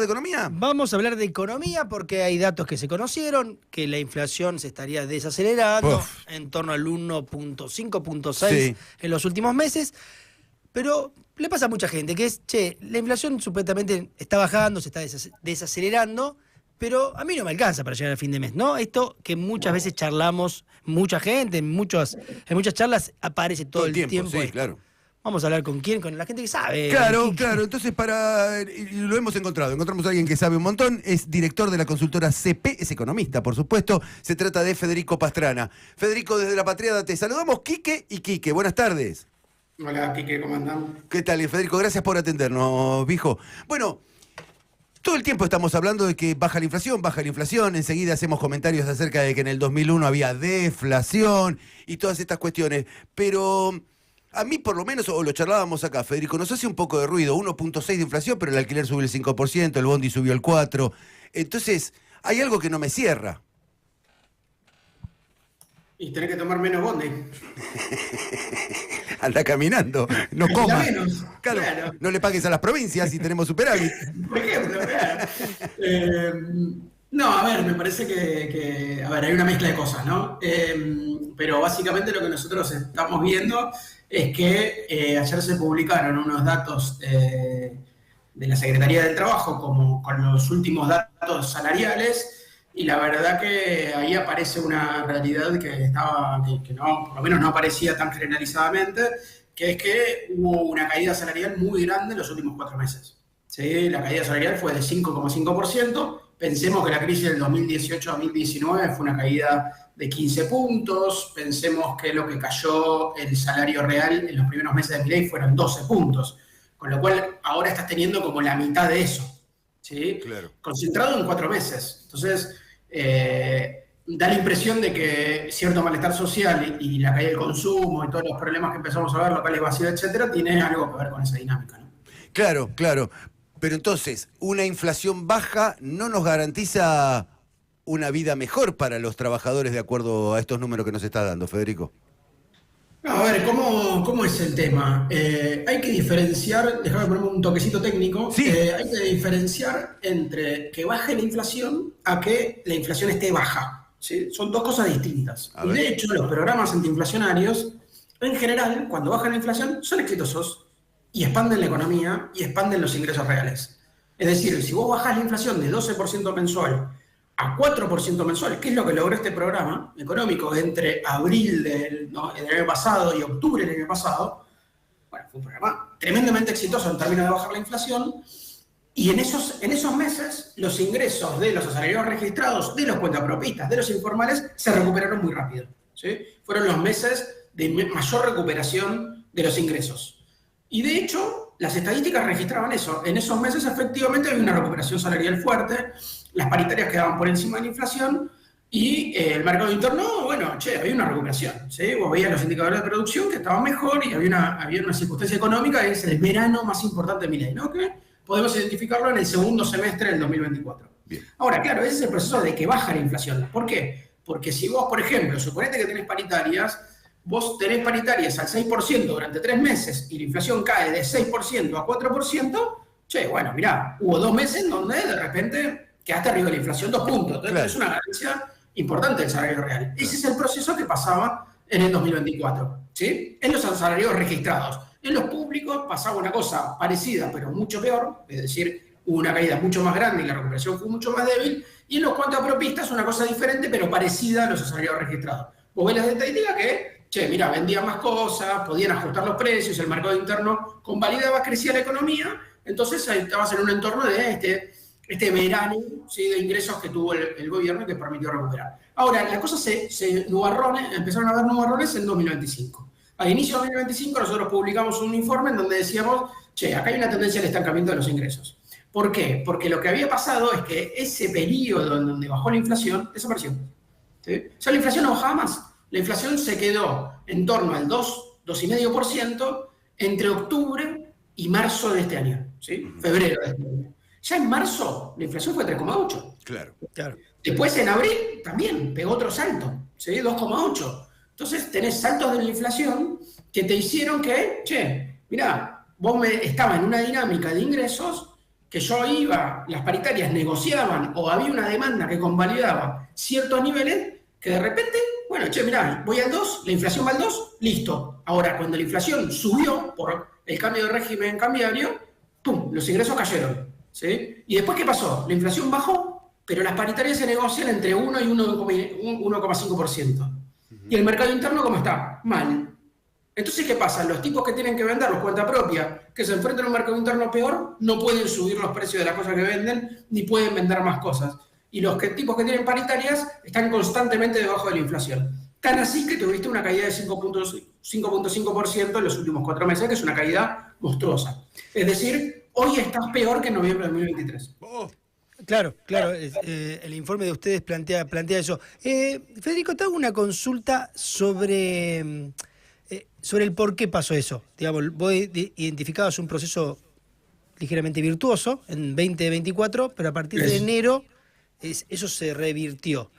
de economía? Vamos a hablar de economía porque hay datos que se conocieron, que la inflación se estaría desacelerando en torno al 1.5, 1.6 Sí. en los últimos meses, pero le pasa a mucha gente que es, la inflación supuestamente está bajando, se está desacelerando, pero a mí no me alcanza para llegar al fin de mes, ¿no? Esto que muchas veces charlamos, mucha gente, en muchas charlas aparece todo el tiempo Sí, esto. claro. Vamos a hablar con quién, con la gente que sabe. Claro. Entonces, lo hemos encontrado. Encontramos a alguien que sabe un montón. Es director de la consultora CP, es economista, por supuesto. Se trata de Federico Pastrana. Federico, desde La Patriada te saludamos. Quique y Quique, buenas tardes. Hola, Quique, ¿cómo andan? ¿Qué tal, Federico? Gracias por atendernos, viejo. Bueno, todo el tiempo estamos hablando de que baja la inflación. Enseguida hacemos comentarios acerca de que en el 2001 había deflación y todas estas cuestiones. Pero a mí, por lo menos, o lo charlábamos acá, Federico, nos hace un poco de ruido. 1.6 de inflación, pero el alquiler subió el 5%, el bondi subió el 4%. Entonces, hay algo que no me cierra. Y tenés que tomar menos bondi. Anda caminando, no Alquila comas. menos, claro. No le pagues a las provincias si tenemos superávit. Por ejemplo, claro. No, a ver, me parece que a ver, hay una mezcla de cosas, ¿no? Pero básicamente lo que nosotros estamos viendo es que ayer se publicaron unos datos de la Secretaría del Trabajo como con los últimos datos salariales y la verdad que ahí aparece una realidad que no, por lo menos no aparecía tan generalizadamente, que es que hubo una caída salarial muy grande en los últimos 4 meses. ¿Sí? La caída salarial fue de 5,5%. Pensemos que la crisis del 2018-2019 fue una caída de 15 puntos. Pensemos que lo que cayó el salario real en los primeros meses de Milei fueron 12 puntos. Con lo cual, ahora estás teniendo como la mitad de eso. ¿Sí? Claro. Concentrado en 4 meses. Entonces, da la impresión de que cierto malestar social y la caída del consumo y todos los problemas que empezamos a ver, locales vacíos, etcétera, tiene algo que ver con esa dinámica, ¿no? Claro. Pero entonces, una inflación baja no nos garantiza una vida mejor para los trabajadores de acuerdo a estos números que nos está dando, Federico. No, a ver, ¿cómo es el tema? Hay que diferenciar, déjame ponerme un toquecito técnico, Sí. Hay que diferenciar entre que baje la inflación a que la inflación esté baja, ¿sí? Son dos cosas distintas. Y de hecho, los programas antiinflacionarios, en general, cuando baja la inflación, son exitosos y expanden la economía y expanden los ingresos reales. Es decir, si vos bajás la inflación de 12% mensual a 4% mensual, que es lo que logró este programa económico entre abril del año pasado y octubre del año pasado, bueno, fue un programa tremendamente exitoso en términos de bajar la inflación, y en esos meses los ingresos de los asalariados registrados, de los cuentapropistas, de los informales, se recuperaron muy rápido, ¿sí? Fueron los meses de mayor recuperación de los ingresos. Y de hecho, las estadísticas registraban eso. En esos meses, efectivamente, había una recuperación salarial fuerte, las paritarias quedaban por encima de la inflación y el mercado interno, bueno, había una recuperación, ¿sí? Vos veías los indicadores de producción que estaban mejor y había una circunstancia económica que es el verano más importante de Milei, ¿no? Que podemos identificarlo en el segundo semestre del 2024. Bien. Ahora, claro, ese es el proceso de que baja la inflación. ¿Por qué? Porque si vos, por ejemplo, suponete que tenés paritarias, vos tenés paritarias al 6% durante 3 meses y la inflación cae de 6% a 4%, bueno, mirá, hubo 2 meses en donde de repente quedaste arriba de la inflación 2 puntos. Entonces Claro. es una ganancia importante del salario real. Ese es el proceso que pasaba en el 2024, ¿sí? En los salarios registrados. En los públicos pasaba una cosa parecida, pero mucho peor, es decir, hubo una caída mucho más grande y la recuperación fue mucho más débil, y en los cuentapropistas una cosa diferente, pero parecida a los salarios registrados. Vos ves las estadísticas que mira, vendían más cosas, podían ajustar los precios, el mercado interno convalidaba, crecía la economía, entonces ahí estabas en un entorno de este verano, ¿sí?, de ingresos que tuvo el gobierno y que permitió recuperar. Ahora, la cosa empezaron a haber nubarrones en 2025. Al inicio de 2025 nosotros publicamos un informe en donde decíamos, acá hay una tendencia al estancamiento de los ingresos. ¿Por qué? Porque lo que había pasado es que ese periodo en donde bajó la inflación desapareció, ¿sí? O sea, la inflación no bajaba más. La inflación se quedó en torno al 2,5% entre octubre y marzo de este año, ¿sí? Febrero de este año. Ya en marzo la inflación fue 3,8. Claro. Después en abril también pegó otro salto, ¿sí? 2,8. Entonces tenés saltos de la inflación que te hicieron que, mirá, vos estabas en una dinámica de ingresos que yo iba, las paritarias negociaban o había una demanda que convalidaba ciertos niveles, que de repente, bueno, che, mirá, voy al 2, la inflación va al 2, listo. Ahora, cuando la inflación subió por el cambio de régimen cambiario, ¡pum!, los ingresos cayeron, ¿sí? ¿Y después qué pasó? La inflación bajó, pero las paritarias se negocian entre 1 y 1,5%. ¿Y el mercado interno cómo está? Mal. Entonces, ¿qué pasa? Los tipos que tienen que vender por cuenta propia, que se enfrentan a un mercado interno peor, no pueden subir los precios de las cosas que venden, ni pueden vender más cosas. Y los tipos que tienen paritarias están constantemente debajo de la inflación. Tan así que tuviste una caída de 5.5% en los últimos 4 meses, que es una caída monstruosa. Es decir, hoy estás peor que en noviembre de 2023. Claro, el informe de ustedes plantea eso. Federico, te hago una consulta sobre el por qué pasó eso. Digamos, vos identificabas un proceso ligeramente virtuoso en 2024, pero a partir de enero eso se revirtió.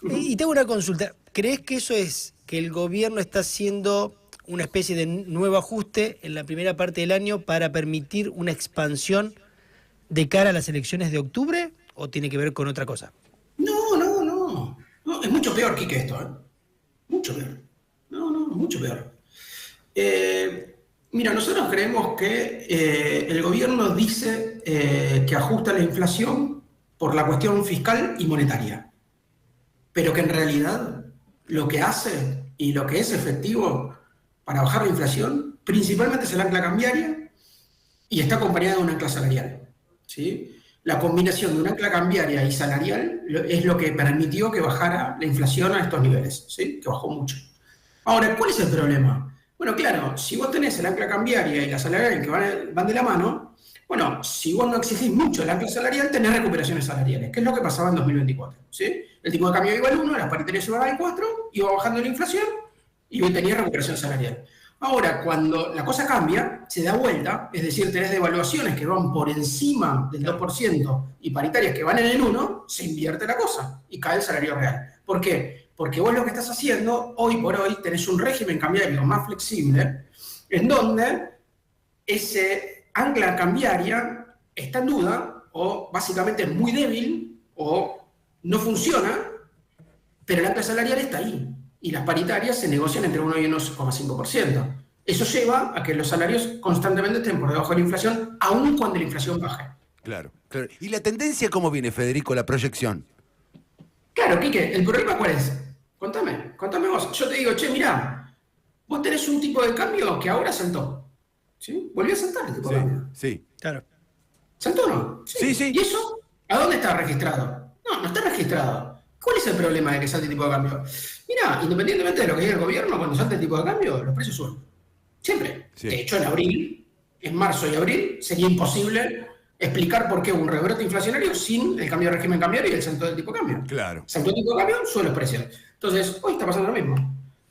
Y te hago una consulta. ¿Crees que eso es que el gobierno está haciendo una especie de nuevo ajuste en la primera parte del año para permitir una expansión de cara a las elecciones de octubre, o tiene que ver con otra cosa? No, es mucho peor, Quique, esto, ¿eh? Mucho peor. Mucho peor. Mira, nosotros creemos que el gobierno dice que ajusta la inflación por la cuestión fiscal y monetaria, pero que en realidad lo que hace y lo que es efectivo para bajar la inflación principalmente es el ancla cambiaria y está acompañada de un ancla salarial, ¿sí? La combinación de un ancla cambiaria y salarial es lo que permitió que bajara la inflación a estos niveles, ¿sí? Que bajó mucho. Ahora, ¿cuál es el problema? Bueno, claro, si vos tenés el ancla cambiaria y la salarial que van de la mano, bueno, si vos no exigís mucho el ancla salarial, tenés recuperaciones salariales, que es lo que pasaba en 2024, ¿sí? El tipo de cambio iba al 1, las paritarias iban al 4, iba bajando la inflación y hoy tenía recuperación salarial. Ahora, cuando la cosa cambia, se da vuelta, es decir, tenés devaluaciones que van por encima del 2% y paritarias que van en el 1, se invierte la cosa y cae el salario real. ¿Por qué? Porque vos lo que estás haciendo, hoy por hoy, tenés un régimen cambiario más flexible, en donde ese ancla cambiaria está en duda, o básicamente es muy débil, o no funciona, pero el ancla salarial está ahí. Y las paritarias se negocian entre 1 y 1,5%. Eso lleva a que los salarios constantemente estén por debajo de la inflación, aun cuando la inflación baje. Claro. ¿Y la tendencia cómo viene, Federico, la proyección? Claro, Quique, ¿el problema cuál es? Contame vos. Yo te digo, che, mirá, vos tenés un tipo de cambio que ahora saltó. ¿Sí? Volvió a saltar el tipo de cambio. Sí. Claro. ¿Saltó o no? Sí. ¿Y eso? ¿A dónde está registrado? No está registrado. ¿Cuál es el problema de que salte el tipo de cambio? Mirá, independientemente de lo que diga el gobierno, cuando salte el tipo de cambio, los precios suben. Siempre. Sí. De hecho, en marzo y abril, sería imposible explicar por qué hubo un rebrote inflacionario sin el cambio de régimen cambiario y el salto del tipo de cambio. Claro. Salto el tipo de cambio, suben los precios. Entonces, hoy está pasando lo mismo.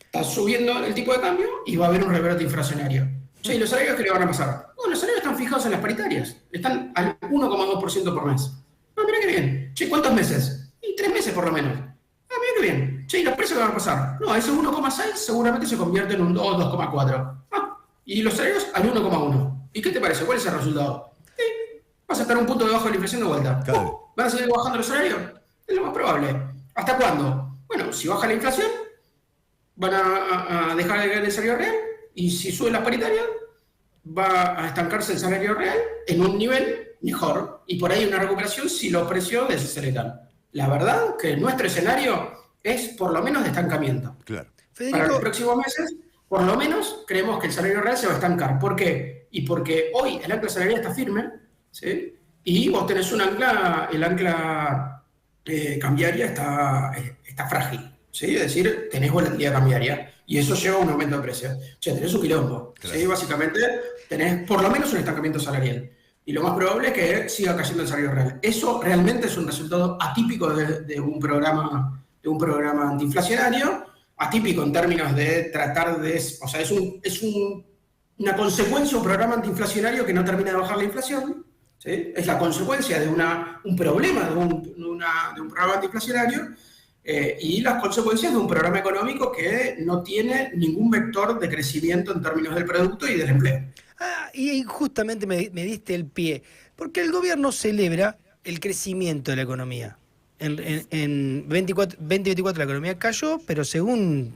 Está subiendo el tipo de cambio y va a haber un rebrote inflacionario. Che, ¿y los salarios qué le van a pasar? No, los salarios están fijados en las paritarias. Están al 1,2% por mes. Ah, mirá qué bien. Che, ¿cuántos meses? Y 3 meses por lo menos. Ah, mirá qué bien. Che, ¿y los precios qué van a pasar? No, ese 1,6 seguramente se convierte en un 2 o 2,4. Ah, y los salarios al 1,1. ¿Y qué te parece? ¿Cuál es el resultado? Vas a estar un punto debajo de la inflación de vuelta. Claro. ¿Van a seguir bajando los salarios? Es lo más probable. ¿Hasta cuándo? Bueno, si baja la inflación, van a dejar de ganar el salario real, y si sube la paritaria, va a estancarse el salario real en un nivel mejor, y por ahí una recuperación si los precios desaceleran. La verdad que nuestro escenario es por lo menos de estancamiento. Claro. Federico, Para los próximos meses, por lo menos, creemos que el salario real se va a estancar. ¿Por qué? Y porque hoy el ancla salarial está firme, ¿sí? Y vos tenés un ancla, el ancla cambiaria está frágil, ¿sí? Es decir, tenés volatilidad cambiaria y eso lleva a un aumento de precios. O sea, tenés un quilombo, claro. ¿Sí? Básicamente tenés por lo menos un estancamiento salarial y lo más probable es que siga cayendo el salario real. Eso realmente es un resultado atípico de un programa antiinflacionario, atípico en términos de tratar de... O sea, es una consecuencia de un programa antiinflacionario que no termina de bajar la inflación, ¿sí? Es la consecuencia de un problema de un programa antiinflacionario y las consecuencias de un programa económico que no tiene ningún vector de crecimiento en términos del producto y del empleo. Y justamente me diste el pie. Porque el gobierno celebra el crecimiento de la economía. En 2024 la economía cayó, pero según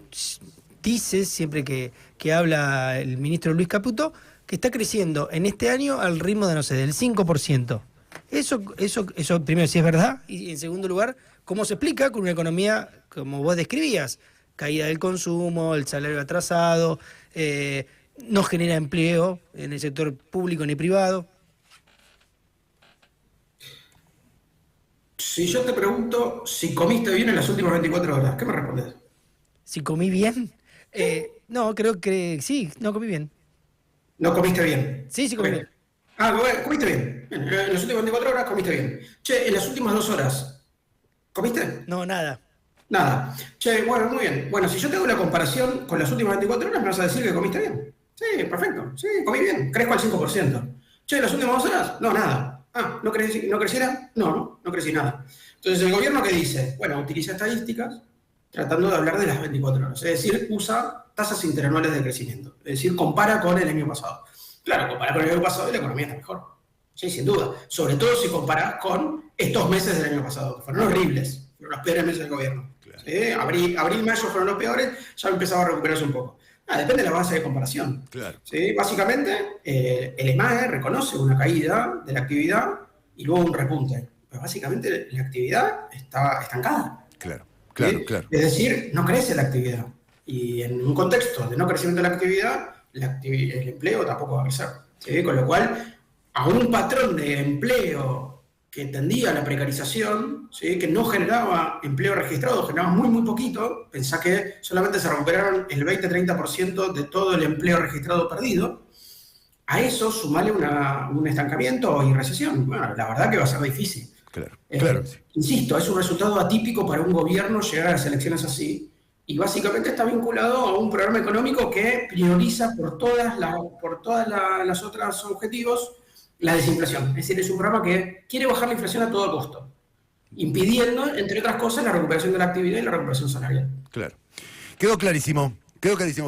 dice siempre que habla el ministro Luis Caputo, que está creciendo en este año al ritmo de, no sé, del 5%. Eso primero, si es verdad, y en segundo lugar, ¿cómo se explica con una economía como vos describías? Caída del consumo, el salario atrasado, no genera empleo en el sector público ni privado. Si yo te pregunto si comiste bien en las últimas 24 horas, ¿qué me respondes? ¿Si comí bien? No, creo que sí, no comí bien. ¿No comiste bien? Sí, comí bien. Bueno, comiste bien. En las últimas 24 horas comiste bien. Che, en las últimas 2 horas, ¿comiste? No, nada. Nada. Che, bueno, muy bien. Bueno, si yo te hago una comparación con las últimas 24 horas, me vas a decir que comiste bien. Sí, perfecto. Sí, comí bien. Crezco al 5%. Che, ¿en las últimas 2 horas? No, nada. ¿No creciera? No crecí nada. Entonces, ¿el gobierno qué dice? Bueno, utiliza estadísticas tratando de hablar de las 24 horas. Es decir, usa tasas interanuales de crecimiento. Es decir, compara con el año pasado. Claro, compara con el año pasado y la economía está mejor. Sí, sin duda. Sobre todo si comparás con estos meses del año pasado, que fueron horribles. Fueron los peores meses del gobierno. Claro. ¿Sí? Abril, mayo fueron los peores, ya empezaba a recuperarse un poco. Depende de la base de comparación. Claro. ¿Sí? Básicamente, el EMAE reconoce una caída de la actividad y luego un repunte. Pero básicamente la actividad está estancada. Claro. Es decir, no crece la actividad. Y en un contexto de no crecimiento de la actividad, el empleo tampoco va a crecer. ¿Sí? Con lo cual, a un patrón de empleo que tendía a la precarización, ¿sí? Que no generaba empleo registrado, generaba muy poquito, pensá que solamente se recuperaron el 20-30% de todo el empleo registrado perdido, a eso sumarle un estancamiento y recesión. Bueno, la verdad que va a ser difícil. Claro. Insisto, es un resultado atípico para un gobierno llegar a las elecciones así, y básicamente está vinculado a un programa económico que prioriza por todas las otras objetivos la desinflación. Es decir, es un programa que quiere bajar la inflación a todo costo, impidiendo, entre otras cosas, la recuperación de la actividad y la recuperación salarial. Claro. Quedó clarísimo,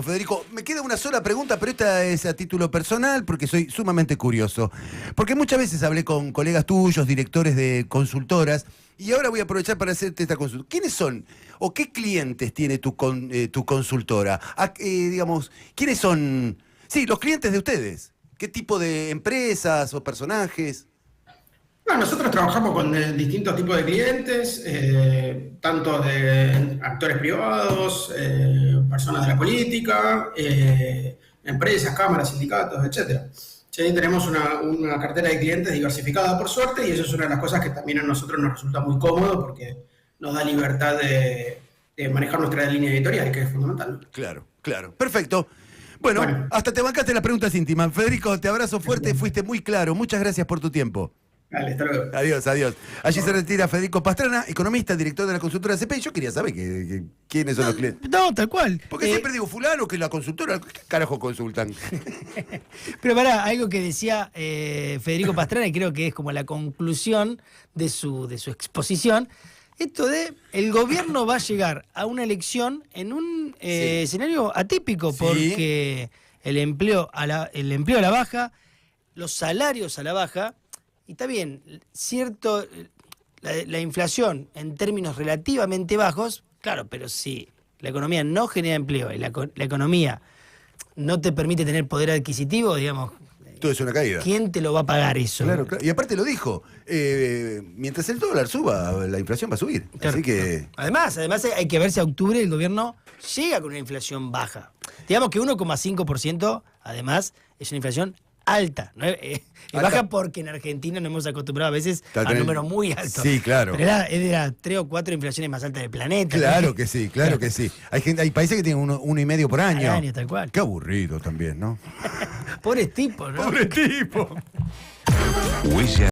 Federico. Me queda una sola pregunta, pero esta es a título personal, porque soy sumamente curioso. Porque muchas veces hablé con colegas tuyos, directores de consultoras, y ahora voy a aprovechar para hacerte esta consulta. ¿Quiénes son o qué clientes tiene tu consultora? ¿Quiénes son? Sí, los clientes de ustedes. ¿Qué tipo de empresas o personajes? Bueno, nosotros trabajamos con distintos tipos de clientes, tanto de actores privados, personas de la política, empresas, cámaras, sindicatos, etc. ¿Sí? Tenemos una cartera de clientes diversificada, por suerte, y eso es una de las cosas que también a nosotros nos resulta muy cómodo porque nos da libertad de manejar nuestra línea editorial, que es fundamental. Claro. Perfecto. Bueno, hasta te bancaste las preguntas íntimas. Federico, te abrazo fuerte, fuiste muy claro. Muchas gracias por tu tiempo. Dale, hasta luego. Adiós. Allí se retira Federico Pastrana, economista, director de la consultora CP. Yo quería saber quiénes son los clientes. No, tal cual. Porque siempre digo fulano que la consultora, ¿qué carajo consultan? Pero pará, algo que decía Federico Pastrana, y creo que es como la conclusión de su exposición. Esto de el gobierno va a llegar a una elección en un escenario atípico, porque el empleo a la baja, los salarios a la baja, y está bien, la inflación en términos relativamente bajos, claro, pero si la economía no genera empleo y la economía no te permite tener poder adquisitivo, digamos, todo es una caída. ¿Quién te lo va a pagar eso? Claro. Y aparte lo dijo, mientras el dólar suba, la inflación va a subir. Claro. Así que... Además hay que ver si a octubre el gobierno llega con una inflación baja. Digamos que 1,5%, además, es una inflación alta. ¿No? Baja porque en Argentina nos hemos acostumbrado a veces a números muy altos. Sí, claro. Pero era 3 o 4 inflaciones más altas del planeta. Claro que sí. Hay países que tienen 1,5 por año. Al año, tal cual. Qué aburrido también, ¿no? Pobres tipos, ¿no? Pobre tipo.